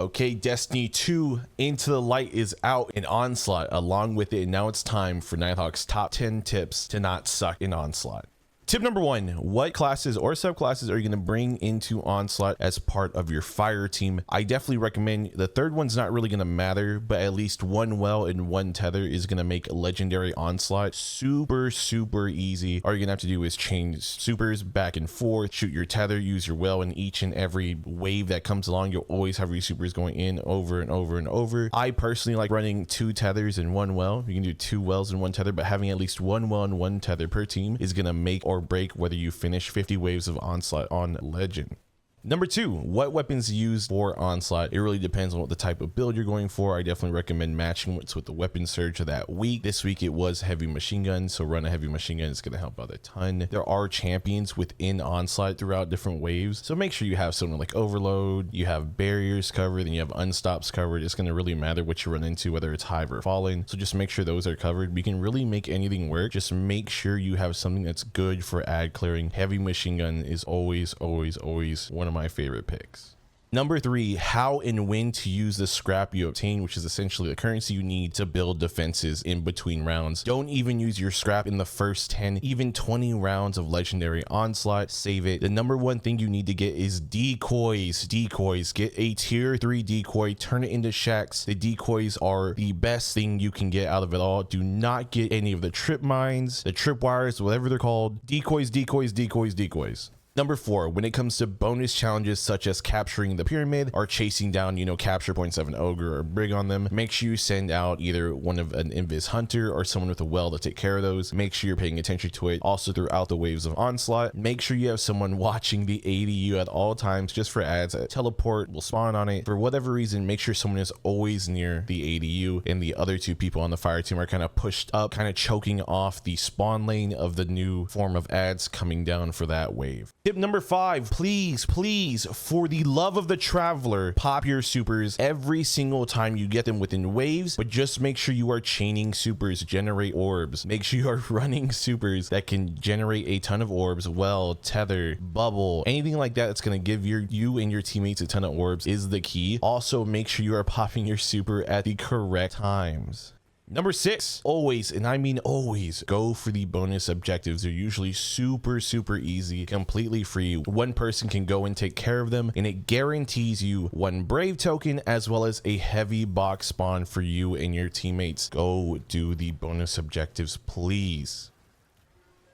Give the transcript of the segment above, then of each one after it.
Okay, Destiny 2 Into the Light is out in Onslaught along with it. And now it's time for Knitehawk's top 10 tips to not suck in Onslaught. Tip number 1, what classes or subclasses are you going to bring into Onslaught as part of your fire team? I definitely recommend, the third one's not really going to matter, but at least one well and one tether is going to make legendary Onslaught super easy. All you're going to have to do is change supers back and forth, shoot your tether, use your well, and each and every wave that comes along, you'll always have your supers going in over and over and over. I personally like running 2 tethers and 1 well. You can do 2 wells and 1 tether, but having at least 1 well and 1 tether per team is going to make or break whether you finish 50 waves of Onslaught on Legend. Number 2, what weapons used for Onslaught? It really depends on what the type of build you're going for. I definitely recommend matching what's with the weapon surge of that week. This week it was heavy machine gun, so run a heavy machine gun is going to help out a ton. There are champions within Onslaught throughout different waves, so make sure you have something like Overload, you have barriers covered, and you have unstops covered. It's going to really matter what you run into, whether it's Hive or Fallen, so just make sure those are covered. We can really make anything work. Just make sure you have something that's good for ad clearing. Heavy machine gun is always one of my favorite picks. Number 3, how and when to use the scrap you obtain, which is essentially the currency you need to build defenses in between rounds. Don't even use your scrap in the first 10, even 20 rounds of legendary Onslaught. Save it. The number 1 thing you need to get is decoys. Get a tier 3 decoy, turn it into shacks. The decoys are the best thing you can get out of it all. Do not get any of the trip mines, the trip wires, whatever they're called. Decoys. Number 4, when it comes to bonus challenges such as capturing the pyramid or chasing down, capture points of an ogre or brig on them, make sure you send out either one of an invis hunter or someone with a well to take care of those. Make sure you're paying attention to it. Also throughout the waves of Onslaught, make sure you have someone watching the ADU at all times just for ads. A teleport will spawn on it. For whatever reason, make sure someone is always near the ADU and the other 2 people on the fire team are kind of pushed up, kind of choking off the spawn lane of the new form of ads coming down for that wave. Tip number 5, please, for the love of the traveler, pop your supers every single time you get them within waves, but just make sure you are chaining supers, generate orbs. Make sure you are running supers that can generate a ton of orbs, well, tether, bubble, anything like that that's going to give you and your teammates a ton of orbs is the key. Also, make sure you are popping your super at the correct times. Number 6, always, and I mean always, go for the bonus objectives. They're usually super easy, completely free. One person can go and take care of them, and it guarantees you 1 brave token as well as a heavy box spawn for you and your teammates. Go do the bonus objectives, please.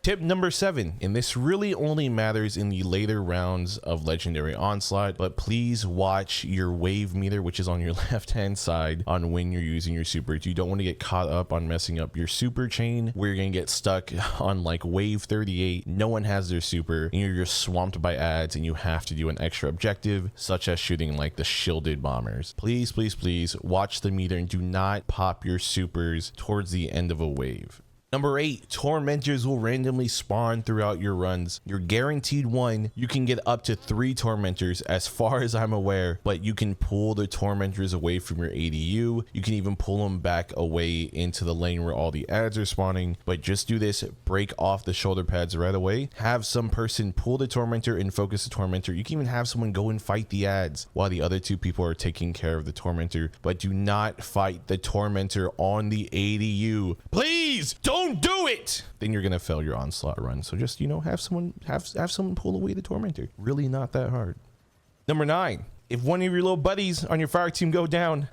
Tip number 7, and this really only matters in the later rounds of Legendary Onslaught, but please watch your wave meter, which is on your left hand side, on when you're using your supers. You don't want to get caught up on messing up your super chain where you're going to get stuck on like wave 38. No one has their super and you're just swamped by ads and you have to do an extra objective such as shooting like the shielded bombers. Please watch the meter and do not pop your supers towards the end of a wave. Number 8, tormentors will randomly spawn throughout your runs. You're guaranteed 1. You can get up to 3 tormentors as far as I'm aware, but you can pull the tormentors away from your ADU. You can even pull them back away into the lane where all the ads are spawning, but just do this, break off the shoulder pads right away. Have some person pull the tormentor and focus the tormentor. You can even have someone go and fight the ads while the other 2 people are taking care of the tormentor, but do not fight the tormentor on the ADU. Please don't do it. Then you're gonna fail your Onslaught run. So just have someone pull away the tormentor. Really not that hard. Number 9, if one of your little buddies on your fire team go down,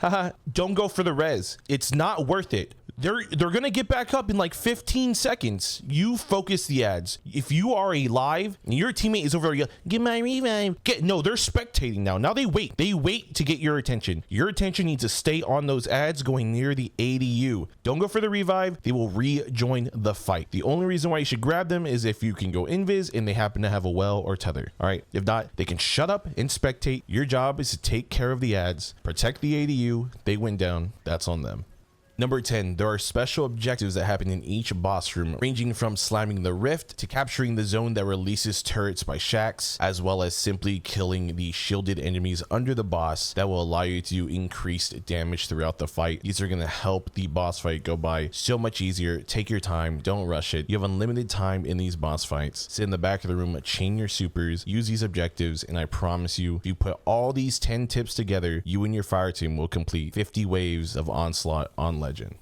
don't go for the res. It's not worth it. They're gonna get back up in like 15 seconds. You focus the ads. If you are alive and your teammate is over there, get my revive. No, they're spectating now. Now they wait to get your attention. Your attention needs to stay on those ads going near the ADU. Don't go for the revive. They will rejoin the fight. The only reason why you should grab them is if you can go invis and they happen to have a well or tether. All right, if not, they can shut up and spectate. Your job is to take care of the ads, protect the ADU. They went down, that's on them. Number 10, there are special objectives that happen in each boss room, ranging from slamming the rift to capturing the zone that releases turrets by shacks, as well as simply killing the shielded enemies under the boss that will allow you to do increased damage throughout the fight. These are going to help the boss fight go by so much easier. Take your time, don't rush it. You have unlimited time in these boss fights. Sit in the back of the room, chain your supers, use these objectives, and I promise you, if you put all these 10 tips together, you and your fire team will complete 50 waves of Onslaught on Legend.